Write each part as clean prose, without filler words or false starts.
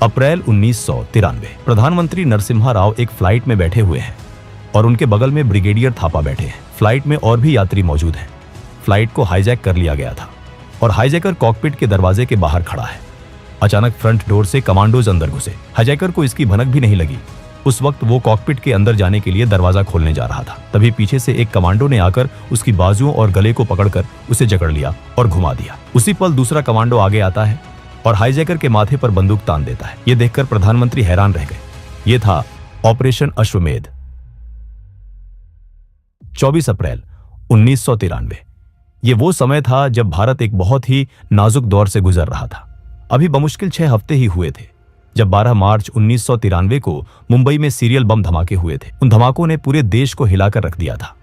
अप्रैल 1993। प्रधानमंत्री नरसिम्हा राव एक फ्लाइट में बैठे हुए हैं और उनके बगल में ब्रिगेडियर थापा बैठे हैं। फ्लाइट में और भी यात्री मौजूद हैं। फ्लाइट को हाईजैक कर लिया गया था और हाईजैकर कॉकपिट के दरवाजे के बाहर खड़ा है। अचानक फ्रंट डोर से कमांडोज अंदर घुसे। हाईजैकर को इसकी भनक भी नहीं लगी। उस वक्त वो कॉकपिट के अंदर जाने के लिए दरवाजा खोलने जा रहा था। तभी पीछे से एक कमांडो ने आकर उसकी बाजुओं और गले को पकड़कर उसे जकड़ लिया और घुमा दिया। उसी पल दूसरा कमांडो आगे आता है और हाईजैकर के माथे पर बंदूक तान देता है। ये देखकर प्रधानमंत्री हैरान रह गए। ये था ऑपरेशन अश्वमेध। 24 अप्रैल 1993। ये वो समय था जब भारत एक बहुत ही नाजुक दौर से गुजर रहा था। अभी बमुश्किल 6 हफ्ते ही हुए थे जब 12 मार्च 1993 को मुंबई में सीरियल बम धमाके हुए थे। उन धमाकों ने पूरे देश को हिलाकर रख दिया था।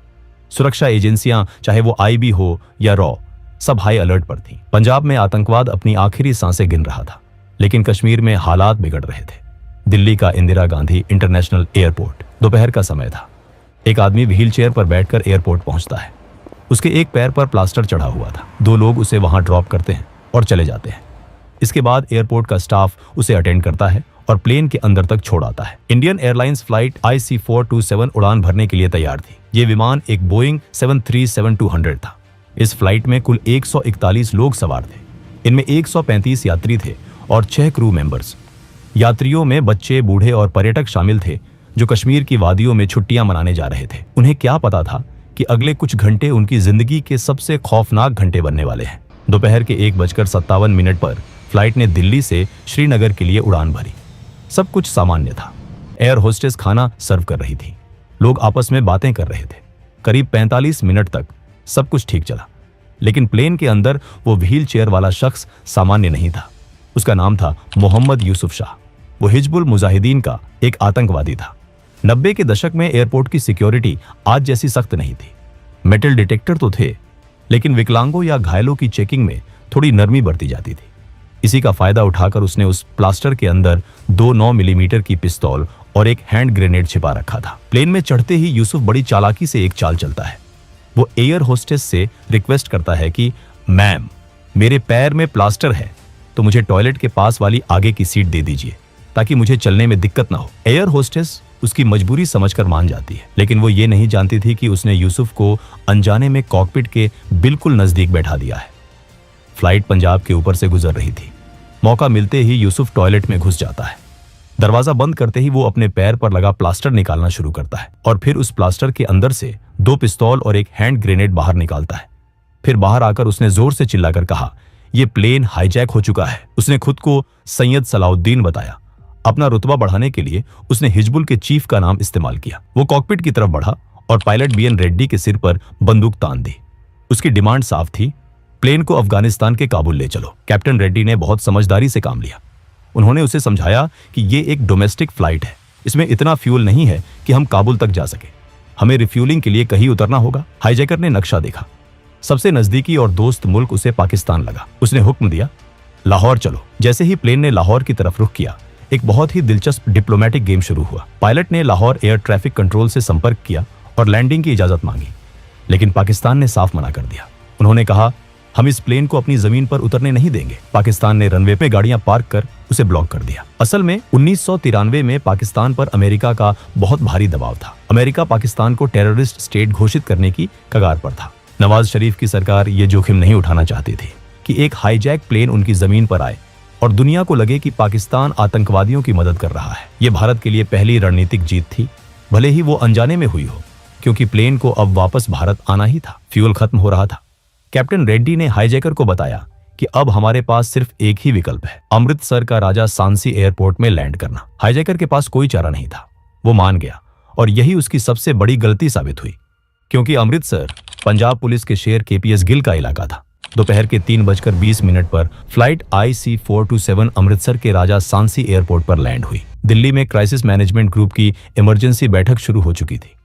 सुरक्षा एजेंसियां, चाहे वो आईबी हो या रॉ, सब हाई अलर्ट पर थीं। पंजाब में आतंकवाद अपनी आखिरी सांसें गिन रहा था, लेकिन कश्मीर में हालात बिगड़ रहे थे। दिल्ली का इंदिरा गांधी इंटरनेशनल एयरपोर्ट। दोपहर का समय था। एक आदमी व्हील चेयर पर बैठकर एयरपोर्ट पहुंचता है। उसके एक पैर पर प्लास्टर चढ़ा हुआ था। 2 लोग उसे वहां ड्रॉप करते हैं और चले जाते हैं। इसके बाद एयरपोर्ट का स्टाफ उसे अटेंड करता है और प्लेन के अंदर तक छोड़ आता है। इंडियन एयरलाइंस फ्लाइट IC427 उड़ान भरने के लिए तैयार थी। ये विमान एक बोइंग 737-200 था। इस फ्लाइट में कुल 141 लोग सवार थे। इनमें 135 यात्री थे और 6 क्रू मेंबर्स। यात्रियों में बच्चे, बूढ़े और पर्यटक शामिल थे जो कश्मीर की वादियों में छुट्टियां मनाने जा रहे थे। उन्हें क्या पता था कि अगले कुछ घंटे उनकी जिंदगी के सबसे खौफनाक घंटे बनने वाले हैं। दोपहर के 1:57 पर फ्लाइट ने दिल्ली से श्रीनगर के लिए उड़ान भरी। सब कुछ सामान्य था। एयर होस्टेस खाना सर्व कर रही थी। लोग आपस में बातें कर रहे थे। करीब 45 मिनट तक सब कुछ ठीक चला, लेकिन प्लेन के अंदर वो व्हील चेयर वाला शख्स सामान्य नहीं था। उसका नाम था मोहम्मद यूसुफ शाह। वो हिजबुल मुजाहिदीन का एक आतंकवादी था। 90 के दशक में एयरपोर्ट की सिक्योरिटी आज जैसी सख्त नहीं थी। मेटल डिटेक्टर तो थे, लेकिन विकलांगों या घायलों की चेकिंग में थोड़ी नरमी बरती जाती थी। इसी का फायदा उठाकर उसने उस प्लास्टर के अंदर 2 9 मिलीमीटर की पिस्तौल और एक हैंड ग्रेनेड छिपा रखा था। प्लेन में चढ़ते ही यूसुफ बड़ी चालाकी से एक चाल चलता है। वो एयर होस्टेस से रिक्वेस्ट करता है कि मैम, मेरे पैर में प्लास्टर है तो मुझे टॉयलेट के पास वाली आगे की सीट दे दीजिए ताकि मुझे चलने में दिक्कत ना हो। एयर होस्टेस उसकी मजबूरी समझकर मान जाती है, लेकिन वो ये नहीं जानती थी कि उसने यूसुफ को अनजाने में कॉकपिट के बिल्कुल नजदीक बैठा दिया है। फ्लाइट पंजाब के ऊपर से गुजर रही थी। मौका मिलते ही यूसुफ टॉयलेट में घुस जाता है। दरवाजा बंद करते ही वो अपने पैर पर लगा प्लास्टर निकालना शुरू करता है और फिर उस प्लास्टर के अंदर से 2 पिस्तौल और एक हैंड ग्रेनेड बाहर निकालता है। फिर बाहर आकर उसने जोर से चिल्लाकर कहा, यह प्लेन हाईजैक हो चुका है। उसने खुद को सैयद सलाउद्दीन बताया। अपना रुतबा बढ़ाने के लिए उसने हिजबुल के चीफ का नाम इस्तेमाल किया। वो कॉकपिट की तरफ बढ़ा और पायलट BN रेड्डी के सिर पर बंदूक तान दी। उसकी डिमांड साफ थी, प्लेन को अफगानिस्तान के काबुल ले चलो। कैप्टन रेड्डी ने बहुत समझदारी से काम लिया। उन्होंने उसे समझाया कि ये एक डोमेस्टिक फ्लाइट है, इसमें इतना फ्यूल नहीं है कि हम काबुल तक जा सके। हमें रिफ्यूलिंग के लिए कहीं उतरना होगा। हाईजैकर ने नक्शा देखा। सबसे नजदीकी और दोस्त मुल्क उसे पाकिस्तान लगा। उसने हुक्म दिया, लाहौर चलो। जैसे ही प्लेन ने लाहौर की तरफ रुख किया, एक बहुत ही दिलचस्प डिप्लोमेटिक गेम शुरू हुआ। पायलट ने लाहौर एयर ट्रैफिक कंट्रोल से संपर्क किया और लैंडिंग की इजाजत मांगी, लेकिन पाकिस्तान ने साफ मना कर दिया। उन्होंने कहा, हम इस प्लेन को अपनी जमीन पर उतरने नहीं देंगे। पाकिस्तान ने रनवे पे गाड़ियां पार्क कर उसे ब्लॉक कर दिया। असल में 1993 में पाकिस्तान पर अमेरिका का बहुत भारी दबाव था। अमेरिका पाकिस्तान को टेररिस्ट स्टेट घोषित करने की कगार पर था। नवाज शरीफ की सरकार ये जोखिम नहीं उठाना चाहती थी कि एक हाईजैक प्लेन उनकी जमीन पर आए और दुनिया को लगे कि पाकिस्तान आतंकवादियों की मदद कर रहा है। ये भारत के लिए पहली रणनीतिक जीत थी, भले ही वो अनजाने में हुई हो, क्योंकि प्लेन को अब वापस भारत आना ही था। फ्यूल खत्म हो रहा था। कैप्टन रेड्डी ने हाईजैकर को बताया कि अब हमारे पास सिर्फ एक ही विकल्प है, अमृतसर का राजा सांसी एयरपोर्ट में लैंड करना। हाईजैकर के पास कोई चारा नहीं था। वो मान गया और यही उसकी सबसे बड़ी गलती साबित हुई, क्योंकि अमृतसर पंजाब पुलिस के शेर KPS गिल का इलाका था। दोपहर के 3:20 पर फ्लाइट IC427 अमृतसर के राजा सांसी एयरपोर्ट पर लैंड हुई। दिल्ली में क्राइसिस मैनेजमेंट ग्रुप की इमरजेंसी बैठक शुरू हो चुकी थी।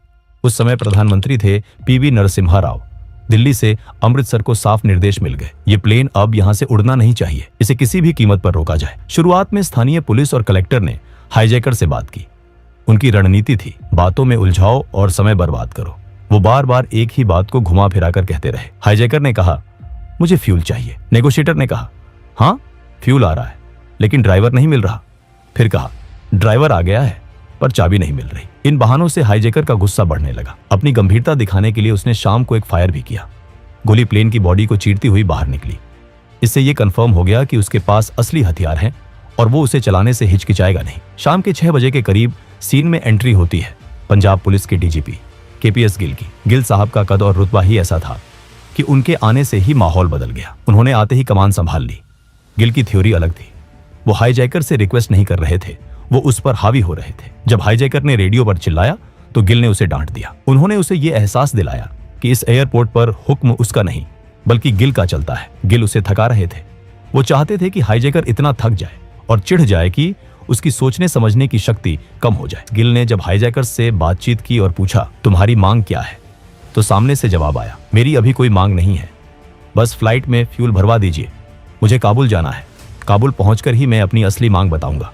उस समय प्रधानमंत्री थे PV नरसिम्हा राव। दिल्ली से अमृतसर को साफ निर्देश मिल गए, ये प्लेन अब यहां से उड़ना नहीं चाहिए, इसे किसी भी कीमत पर रोका जाए। शुरुआत में स्थानीय पुलिस और कलेक्टर ने हाईजैकर से बात की। उनकी रणनीति थी, बातों में उलझाओ और समय बर्बाद करो। वो बार बार एक ही बात को घुमा फिरा कर कहते रहे। हाईजैकर ने कहा, मुझे फ्यूल चाहिए। नेगोशिएटर ने कहा, हाँ फ्यूल आ रहा है, लेकिन ड्राइवर नहीं मिल रहा। फिर कहा, ड्राइवर आ गया है पर चाबी नहीं मिल रही। इन बहानों से हाईजैकर का गुस्सा बढ़ने लगा। अपनी गंभीरता दिखाने के लिए उसने शाम को एक फायर भी किया। गोली प्लेन की बॉडी को चीरती हुई बाहर निकली। इससे यह कंफर्म हो गया कि उसके पास असली हथियार हैं और वो उसे चलाने से हिचकिचाएगा नहीं। शाम के 6 बजे के करीब सीन में एंट्री होती है पंजाब पुलिस के डीजीपी केपीएस गिल की। गिल साहब का कद और रुतबा ही ऐसा था कि उनके आने से ही माहौल बदल गया। उन्होंने आते ही कमान संभाल ली। गिल की थ्योरी अलग थी। वो हाईजैकर से रिक्वेस्ट नहीं कर रहे थे, वो उस पर हावी हो रहे थे। जब हाईजैकर ने रेडियो पर चिल्लाया तो गिल ने उसे डांट दिया। उन्होंने उसे ये एहसास दिलाया कि इस एयरपोर्ट पर हुक्म उसका नहीं बल्कि गिल का चलता है। गिल उसे थका रहे थे। वो चाहते थे कि हाईजैकर इतना थक जाए और चिढ़ जाए कि उसकी सोचने समझने की शक्ति कम हो जाए। गिल ने जब हाईजैकर से बातचीत की और पूछा, तुम्हारी मांग क्या है, तो सामने से जवाब आया, मेरी अभी कोई मांग नहीं है, बस फ्लाइट में फ्यूल भरवा दीजिए, मुझे काबुल जाना है। काबुल पहुंचकर ही मैं अपनी असली मांग बताऊंगा।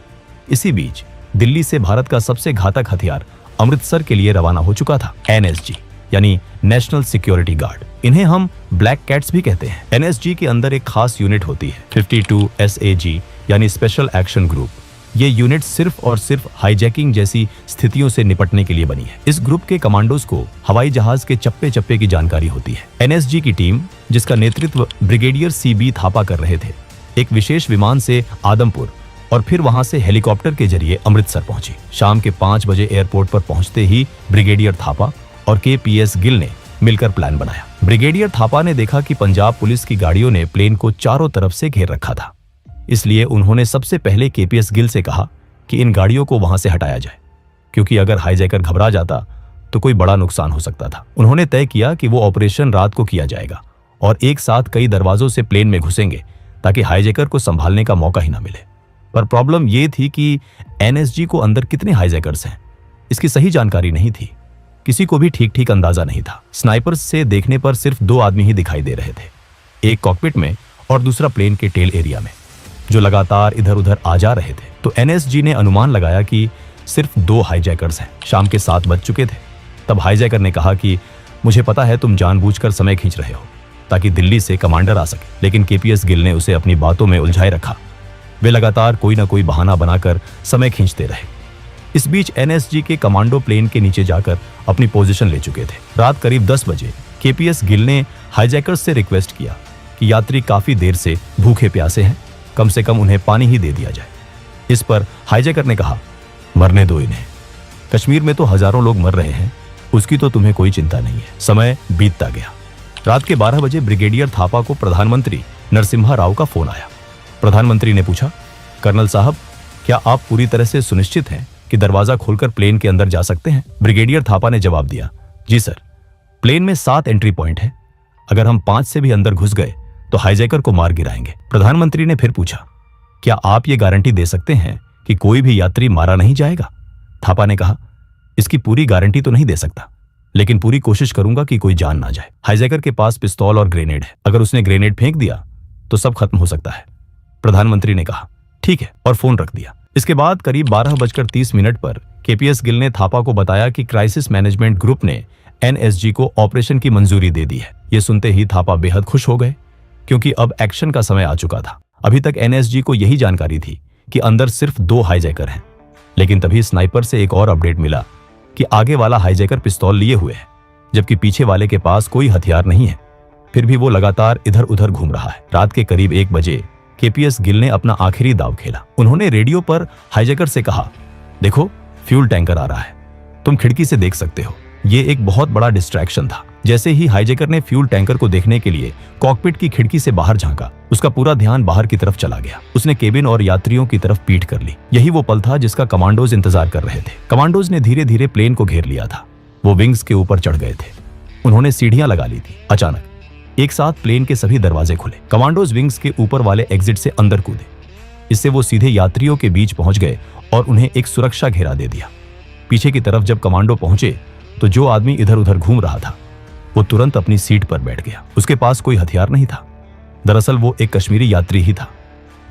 इसी बीच दिल्ली से भारत का सबसे घातक हथियार अमृतसर के लिए रवाना हो चुका था। एनएसजी यानी नेशनल सिक्योरिटी गार्ड, इन्हें हम ब्लैक कैट्स भी कहते हैं। एनएसजी के अंदर एक खास यूनिट होती है 52 SAG यानी स्पेशल एक्शन ग्रुप। ये यूनिट सिर्फ और सिर्फ हाईजैकिंग जैसी स्थितियों से निपटने के लिए बनी है। इस ग्रुप के कमांडोज को हवाई जहाज के चप्पे चप्पे की जानकारी होती है। एनएसजी की टीम, जिसका नेतृत्व ब्रिगेडियर CB थापा कर रहे थे, एक विशेष विमान से आदमपुर और फिर वहां से हेलीकॉप्टर के जरिए अमृतसर पहुंची। शाम के 5 बजे एयरपोर्ट पर पहुंचते ही ब्रिगेडियर थापा और KPS गिल ने मिलकर प्लान बनाया। ब्रिगेडियर थापा ने देखा कि पंजाब पुलिस की गाड़ियों ने प्लेन को चारों तरफ से घेर रखा था, इसलिए उन्होंने सबसे पहले KPS गिल से कहा कि इन गाड़ियों को वहां से हटाया जाए, क्योंकि अगर हाईजैकर घबरा जाता तो कोई बड़ा नुकसान हो सकता था। उन्होंने तय किया कि वो ऑपरेशन रात को किया जाएगा और एक साथ कई दरवाजों से प्लेन में घुसेंगे ताकि हाईजैकर को संभालने का मौका ही ना मिले। पर प्रॉब्लम ये थी कि एनएसजी को अंदर कितने हाईजैकर्स हैं, इसकी सही जानकारी नहीं थी। किसी को भी ठीक ठीक अंदाजा नहीं था। स्नाइपर्स से देखने पर सिर्फ 2 आदमी ही दिखाई दे रहे थे, एक कॉकपिट में और दूसरा प्लेन के टेल एरिया में, जो लगातार इधर उधर आ जा रहे थे। तो एनएसजी ने अनुमान लगाया कि सिर्फ 2 हाईजैकर्स हैं। शाम के 7 बज चुके थे। तब हाईजैकर ने कहा कि मुझे पता है तुम जानबूझकर समय खींच रहे हो ताकि दिल्ली से कमांडर आ सके, लेकिन KPS गिल ने उसे अपनी बातों में उलझाए रखा। वे लगातार कोई ना कोई बहाना बनाकर समय खींचते रहे। इस बीच एनएसजी के कमांडो प्लेन के नीचे जाकर अपनी पोजीशन ले चुके थे। रात करीब 10 बजे KPS गिल ने हाईजैकर्स से रिक्वेस्ट किया कि यात्री काफी देर से भूखे प्यासे हैं, कम से कम उन्हें पानी ही दे दिया जाए। इस पर हाईजैकर ने कहा, मरने दो इन्हें, कश्मीर में तो हजारों लोग मर रहे हैं, उसकी तो तुम्हें कोई चिंता नहीं है। समय बीतता गया। रात के 12 बजे ब्रिगेडियर थापा को प्रधानमंत्री नरसिम्हा राव का फोन आया। प्रधानमंत्री ने पूछा, कर्नल साहब, क्या आप पूरी तरह से सुनिश्चित हैं कि दरवाजा खोलकर प्लेन के अंदर जा सकते हैं? ब्रिगेडियर थापा ने जवाब दिया, जी सर, प्लेन में 7 एंट्री पॉइंट है, अगर हम 5 से भी अंदर घुस गए तो हाईजैकर को मार गिराएंगे। प्रधानमंत्री ने फिर पूछा, क्या आप ये गारंटी दे सकते हैं कि कोई भी यात्री मारा नहीं जाएगा? थापा ने कहा, इसकी पूरी गारंटी तो नहीं दे सकता, लेकिन पूरी कोशिश करूंगा कि कोई जान ना जाए। हाईजैकर के पास पिस्तौल और ग्रेनेड है, अगर उसने ग्रेनेड फेंक दिया तो सब खत्म हो सकता है। प्रधानमंत्री ने कहा, ठीक है, और फोन रख दिया। इसके बाद करीब 12:30 पर KPS गिल ने थापा को बताया कि क्राइसिस मैनेजमेंट ग्रुप ने एनएसजी को ऑपरेशन की मंजूरी दे दी है। ये सुनते ही थापा बेहद खुश हो गए, क्योंकि अब एक्शन का समय आ चुका था। अभी तक एनएसजी को यही जानकारी थी कि अंदर सिर्फ 2 हाईजैकर हैं, लेकिन तभी स्नाइपर से एक और अपडेट मिला कि आगे वाला हाईजैकर पिस्तौल लिए हुए है, जबकि पीछे वाले के पास कोई हथियार नहीं है। फिर भी वो लगातार इधर उधर घूम रहा है। रात के करीब 1 बजे KPS गिल ने अपना आखिरी दाव खेला। उन्होंने रेडियो पर हाईजैकर से कहा, देखो फ्यूल टैंकर आ रहा है, तुम खिड़की से देख सकते हो। ये एक बहुत बड़ा डिस्ट्रैक्शन था। जैसे ही हाईजैकर ने फ्यूल टैंकर को देखने के लिए कॉकपिट की खिड़की से बाहर झांका, उसका पूरा ध्यान बाहर की तरफ चला गया। उसने केबिन और यात्रियों की तरफ पीठ कर ली। यही वो पल था जिसका कमांडोज इंतजार कर रहे थे। कमांडोज ने धीरे धीरे प्लेन को घेर लिया था। वो विंग्स के ऊपर चढ़ गए थे। उन्होंने सीढ़ियां लगा ली थी। अचानक एक साथ प्लेन के सभी दरवाजे खुले। कमांडोज विंग्स के ऊपर वाले एग्जिट से अंदर कूदे। इससे वो सीधे यात्रियों के बीच पहुंच गए और उन्हें एक सुरक्षा घेरा दे दिया। पीछे की तरफ जब कमांडो पहुंचे तो जो आदमी इधर उधर घूम रहा था वो तुरंत अपनी सीट पर बैठ गया। उसके पास कोई हथियार नहीं था। दरअसल वो एक कश्मीरी यात्री ही था,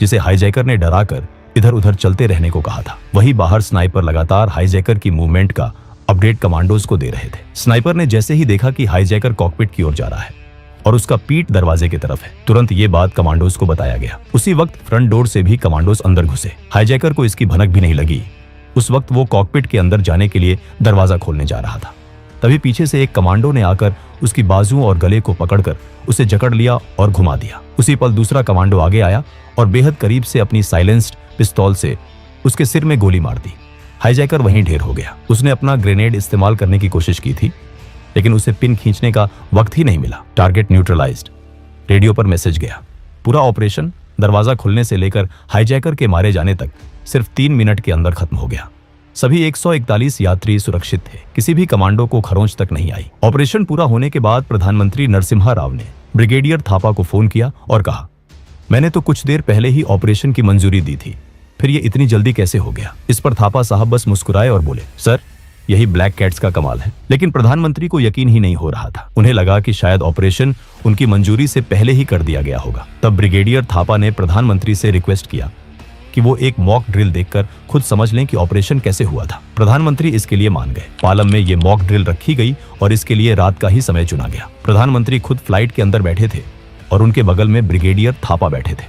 जिसे हाईजैकर ने डराकर इधर उधर चलते रहने को कहा था। वहीं बाहर स्नाइपर लगातार हाईजैकर की मूवमेंट का अपडेट कमांडोज को दे रहे थे। स्नाइपर ने जैसे ही देखा कि हाईजैकर कॉकपिट की ओर जा रहा है और उसका पीठ दरवाजे की तरफ है। तुरंत ये बात कमांडोज को बताया गया। उसी वक्त फ्रंट डोर से भी कमांडोज अंदर घुसे। हाईजैकर को इसकी भनक भी नहीं लगी। उस वक्त वो कॉकपिट के अंदर जाने के लिए दरवाजा खोलने जा रहा था। तभी पीछे से एक कमांडो ने आकर उसकी बाजुओं और गले को पकड़कर उसे जकड़ लिया और घुमा दिया। उसी पल दूसरा कमांडो आगे आया और बेहद करीब से अपनी साइलेंस्ड पिस्तौल से उसके सिर में गोली मार दी। हाईजैकर वहीं ढेर हो गया। उसने अपना ग्रेनेड इस्तेमाल करने की कोशिश की थी, लेकिन उसे पिन खींचने का वक्त ही नहीं मिला। Target neutralised. रेडियो पर मैसेज गया। पूरा ऑपरेशन दरवाजा खुलने से लेकर हाईजैकर के मारे जाने तक सिर्फ 3 मिनट के अंदर खत्म हो गया। सभी 141 यात्री सुरक्षित थे। किसी भी कमांडो को खरोंच तक नहीं आई। ऑपरेशन पूरा होने के बाद प्रधानमंत्री नरसिम्हा राव ने ब्रिगेडियर थापा को फोन किया और कहा, मैंने तो कुछ देर पहले ही ऑपरेशन की मंजूरी दी थी, फिर ये इतनी जल्दी कैसे हो गया। इस पर थापा साहब बस मुस्कुराए और बोले, सर यही ब्लैक कैट्स का कमाल है। लेकिन प्रधानमंत्री को यकीन ही नहीं हो रहा था। उन्हें लगा कि शायद ऑपरेशन उनकी मंजूरी से पहले ही कर दिया गया होगा। तब ब्रिगेडियर थापा ने प्रधानमंत्री से रिक्वेस्ट किया कि वो एक मॉक ड्रिल देखकर खुद समझ लें कि ऑपरेशन कैसे हुआ था। प्रधानमंत्री इसके लिए मान गए। पालम में ये मॉक ड्रिल रखी गई और इसके लिए रात का ही समय चुना गया। प्रधानमंत्री खुद फ्लाइट के अंदर बैठे थे और उनके बगल में ब्रिगेडियर थापा बैठे थे।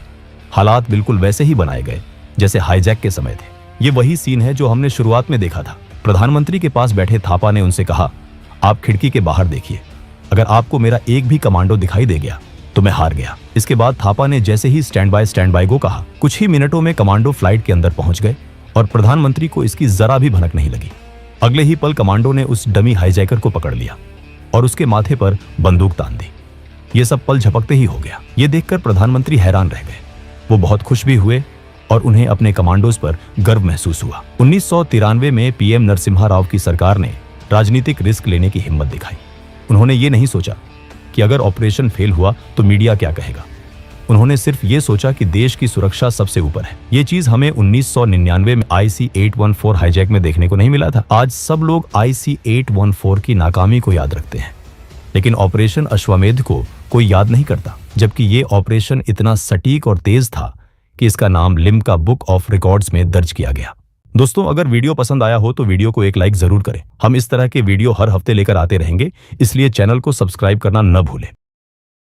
हालात बिल्कुल वैसे ही बनाए गए जैसे हाईजैक के समय थे। ये वही सीन है जो हमने शुरुआत में देखा था। प्रधानमंत्री के पास बैठे थापा ने उनसे कहा, आप खिड़की के बाहर देखिए, अगर आपको मेरा एक भी कमांडो दिखाई दे गया तो मैं हार गया। इसके बाद थापा ने जैसे ही स्टैंड बाय को कहा, कुछ ही मिनटों में कमांडो फ्लाइट के अंदर पहुंच गए और प्रधानमंत्री को इसकी जरा भी भनक नहीं लगी। अगले ही पल कमांडो ने उस डमी हाईजैकर को पकड़ लिया और उसके माथे पर बंदूक तान दी। ये सब पल झपकते ही हो गया। ये देखकर प्रधानमंत्री हैरान रह गए। वो बहुत खुश भी हुए और उन्हें अपने कमांडोज पर गर्व महसूस हुआ। 1993 में पीएम नरसिम्हा राव की सरकार ने राजनीतिक रिस्क लेने की हिम्मत दिखाई। उन्होंने ये नहीं सोचा कि अगर ऑपरेशन फेल हुआ तो मीडिया क्या कहेगा। उन्होंने सिर्फ ये सोचा कि देश की सुरक्षा सबसे ऊपर है। ये चीज हमें 1999 में IC-814 हाईजैक में देखने को नहीं मिला था। आज सब लोग IC-814 की नाकामी को याद रखते हैं, लेकिन ऑपरेशन अश्वमेध को कोई याद नहीं करता, जबकि ये ऑपरेशन इतना सटीक और तेज था कि इसका नाम लिम्का बुक ऑफ रिकॉर्ड्स में दर्ज किया गया। दोस्तों, अगर वीडियो पसंद आया हो तो वीडियो को एक लाइक जरूर करें। हम इस तरह के वीडियो हर हफ्ते लेकर आते रहेंगे, इसलिए चैनल को सब्सक्राइब करना न भूलें।